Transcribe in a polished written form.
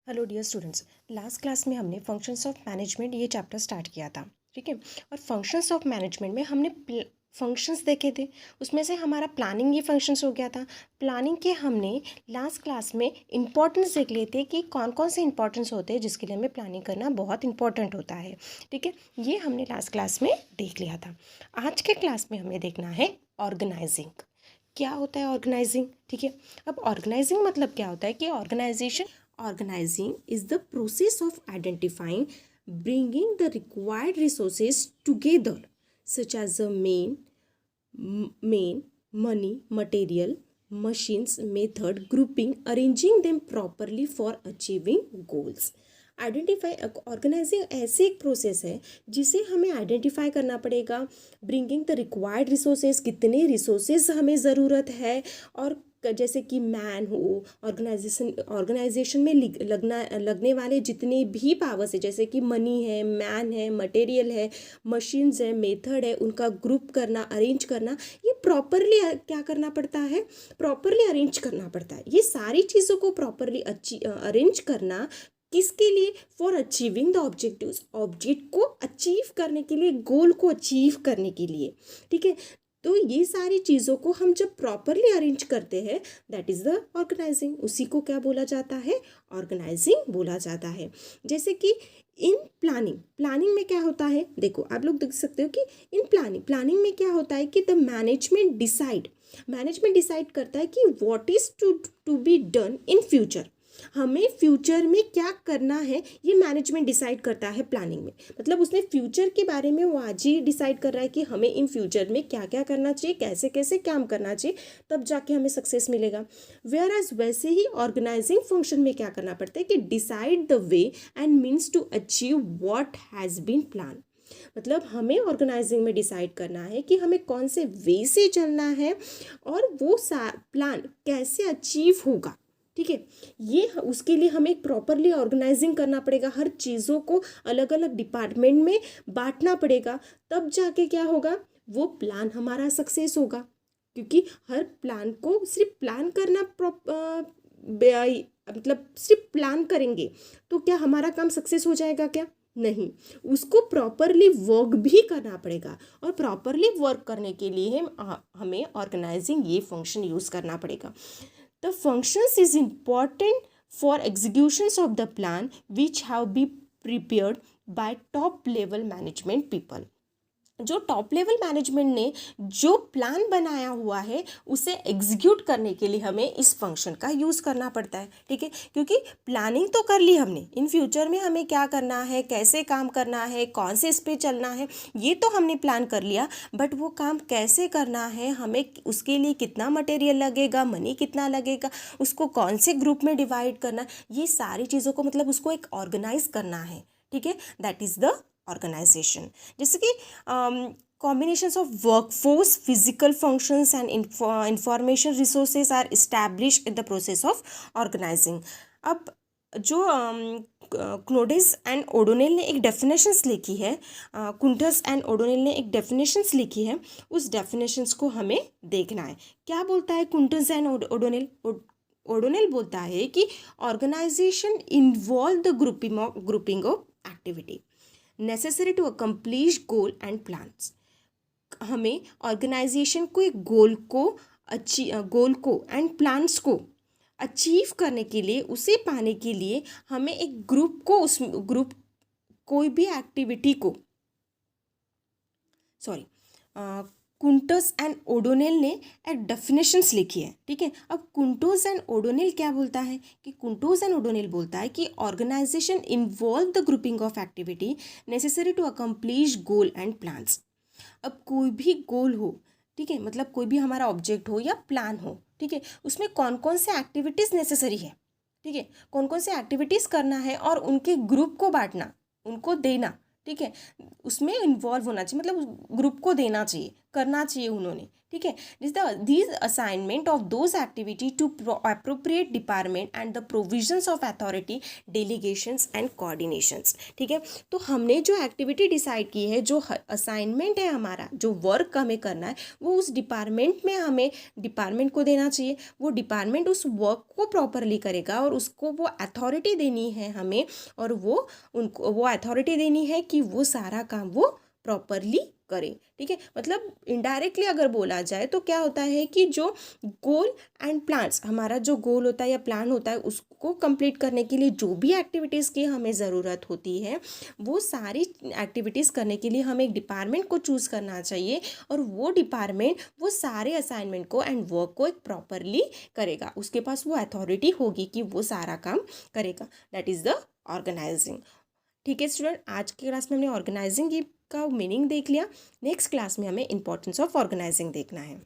Hello dear students. Last class में हमने functions of management ये चैप्टर स्टार्ट किया था। ठीक है। और फंक्शंस ऑफ मैनेजमेंट में हमने फंक्शंस देखे थे। उसमें से हमारा प्लानिंग ये फंक्शंस हो गया था। प्लानिंग के हमने लास्ट क्लास में इंपॉर्टेंस देख लिए थे कि कौन कौन से इंपॉर्टेंस होते हैं जिसके लिए हमें प्लानिंग करना बहुत इंपॉर्टेंट होता है। ठीक है, ये हमने लास्ट क्लास में देख लिया था। आज के क्लास में हमें देखना है ऑर्गेनाइजिंग। क्या होता है ऑर्गेनाइजिंग? ठीक है। अब ऑर्गेनाइजिंग मतलब क्या होता है कि Organizing is the process of identifying, bringing the required resources together, such as the main, money, material, machines, method, grouping, arranging them properly for achieving goals. Identify organising ऐसे एक प्रोसेस है जिसे हमें आइडेंटिफाई करना पड़ेगा। ब्रिंगिंग द रिक्वायर्ड रिसोर्सेज, कितने resources हमें ज़रूरत है, और जैसे कि मैन हो, ऑर्गेनाइजेशन में लगने वाले जितने भी पावर्स है, जैसे कि मनी है, मैन है, मटेरियल है, मशीन्स है, मेथड है, उनका ग्रुप करना, अरेंज करना, ये प्रॉपरली क्या करना पड़ता है? प्रॉपरली अरेंज करना पड़ता है। ये सारी चीज़ों को प्रॉपरली अरेंज करना किसके लिए? For achieving the objectives, object को अचीव करने के लिए, गोल को अचीव करने के लिए। ठीक है। तो ये सारी चीज़ों को हम जब प्रॉपरली अरेंज करते हैं, दैट इज़ द ऑर्गेनाइजिंग। उसी को क्या बोला जाता है? ऑर्गेनाइजिंग बोला जाता है। जैसे कि इन प्लानिंग में क्या होता है, देखो आप लोग देख सकते हो कि इन प्लानिंग में क्या होता है कि द मैनेजमेंट डिसाइड करता है कि what is to be done in future. हमें फ्यूचर में क्या करना है ये मैनेजमेंट डिसाइड करता है प्लानिंग में। मतलब उसने फ्यूचर के बारे में वो आज ही डिसाइड कर रहा है कि हमें इन फ्यूचर में क्या क्या करना चाहिए, कैसे कैसे काम करना चाहिए, तब जाके हमें सक्सेस मिलेगा। वेयर एज वैसे ही ऑर्गेनाइजिंग फंक्शन में क्या करना पड़ता है कि decide the way and means to achieve what has been plan. मतलब हमें ऑर्गेनाइजिंग में डिसाइड करना है कि हमें कौन से वे से चलना है और वो प्लान कैसे अचीव होगा। ठीक है। ये उसके लिए हमें प्रॉपरली ऑर्गेनाइजिंग करना पड़ेगा, हर चीज़ों को अलग अलग डिपार्टमेंट में बांटना पड़ेगा, तब जाके क्या होगा? वो प्लान हमारा सक्सेस होगा। क्योंकि हर प्लान को सिर्फ प्लान करना मतलब सिर्फ प्लान करेंगे तो क्या हमारा काम सक्सेस हो जाएगा? क्या नहीं, उसको प्रॉपरली वर्क भी करना पड़ेगा, और प्रॉपरली वर्क करने के लिए हमें ऑर्गेनाइजिंग ये फंक्शन यूज़ करना पड़ेगा। The functions is important for executions of the plan which have been prepared by top level management people. जो टॉप लेवल मैनेजमेंट ने जो प्लान बनाया हुआ है उसे एग्जीक्यूट करने के लिए हमें इस फंक्शन का यूज़ करना पड़ता है। ठीक है। क्योंकि प्लानिंग तो कर ली हमने, इन फ्यूचर में हमें क्या करना है, कैसे काम करना है, कौन से इस पे चलना है, ये तो हमने प्लान कर लिया। बट वो काम कैसे करना है, हमें उसके लिए कितना मटेरियल लगेगा, मनी कितना लगेगा, उसको कौन से ग्रुप में डिवाइड करना, ये सारी चीज़ों को मतलब उसको एक ऑर्गेनाइज करना है। ठीक है, दैट इज़ द ऑर्गेनाइजेशन। जैसे कि combinations of workforce, physical functions and information resources are established in the process of organizing. अब जो क्नोडिस एंड ओडोनेल ने एक डेफिनेशंस लिखी है, कुंटस एंड ओडोनेल ने एक डेफिनेशंस लिखी है, उस डेफिनेशंस को हमें देखना है। क्या बोलता है कुंटस एंड ओडोनेल? ओडोनेल बोलता है कि organisation involve the grouping of activity necessary to accomplish goal and plans. हमें ऑर्गेनाइजेशन को एक गोल को एंड प्लान्स को अचीव करने के लिए, उसे पाने के लिए हमें एक ग्रुप को, उस ग्रुप कोई भी एक्टिविटी को कुंटोस एंड ओडोनेल ने एक डेफिनेशंस लिखी है। ठीक है। अब कुंटोस एंड ओडोनेल क्या बोलता है कि कुंटोस एंड ओडोनेल बोलता है कि organisation involve the grouping of activity necessary to accomplish goal and plans. अब कोई भी गोल हो, ठीक है, मतलब कोई भी हमारा ऑब्जेक्ट हो या प्लान हो, ठीक है, उसमें कौन कौन से एक्टिविटीज़ नेसेसरी है, ठीक है, कौन कौन से एक्टिविटीज़ करना है और उनके ग्रुप को बांटना, उनको देना, ठीक है, उसमें इन्वॉल्व होना चाहिए, मतलब ग्रुप को देना चाहिए, करना चाहिए उन्होंने, ठीक है। These assignment of those activity to appropriate department and the provisions of authority, delegations and coordinations, ठीक है। तो हमने जो एक्टिविटी डिसाइड की है, जो असाइनमेंट है हमारा, जो वर्क हमें करना है, वो उस डिपार्टमेंट में हमें डिपार्टमेंट को देना चाहिए। वो डिपार्टमेंट उस वर्क को प्रॉपरली करेगा और उसको वो अथॉरिटी देनी है हमें, और वो उनको वो अथॉरिटी देनी है कि वो सारा काम वो प्रॉपरली करें, ठीक है। मतलब इनडायरेक्टली अगर बोला जाए तो क्या होता है कि जो गोल एंड प्लान्स, हमारा जो गोल होता है या प्लान होता है, उसको कंप्लीट करने के लिए जो भी एक्टिविटीज़ की हमें ज़रूरत होती है, वो सारी एक्टिविटीज़ करने के लिए हमें एक डिपार्टमेंट को चूज़ करना चाहिए, और वो डिपार्टमेंट वो सारे असाइनमेंट को एंड वर्क को एक प्रॉपरली करेगा। उसके पास वो अथॉरिटी होगी कि वो सारा काम करेगा। दैट इज़ द ऑर्गेनाइजिंग, ठीक है स्टूडेंट। आज की क्लास में हमने ऑर्गेनाइजिंग का मीनिंग देख लिया। नेक्स्ट क्लास में हमें इंपॉर्टेंस ऑफ ऑर्गेनाइजिंग देखना है।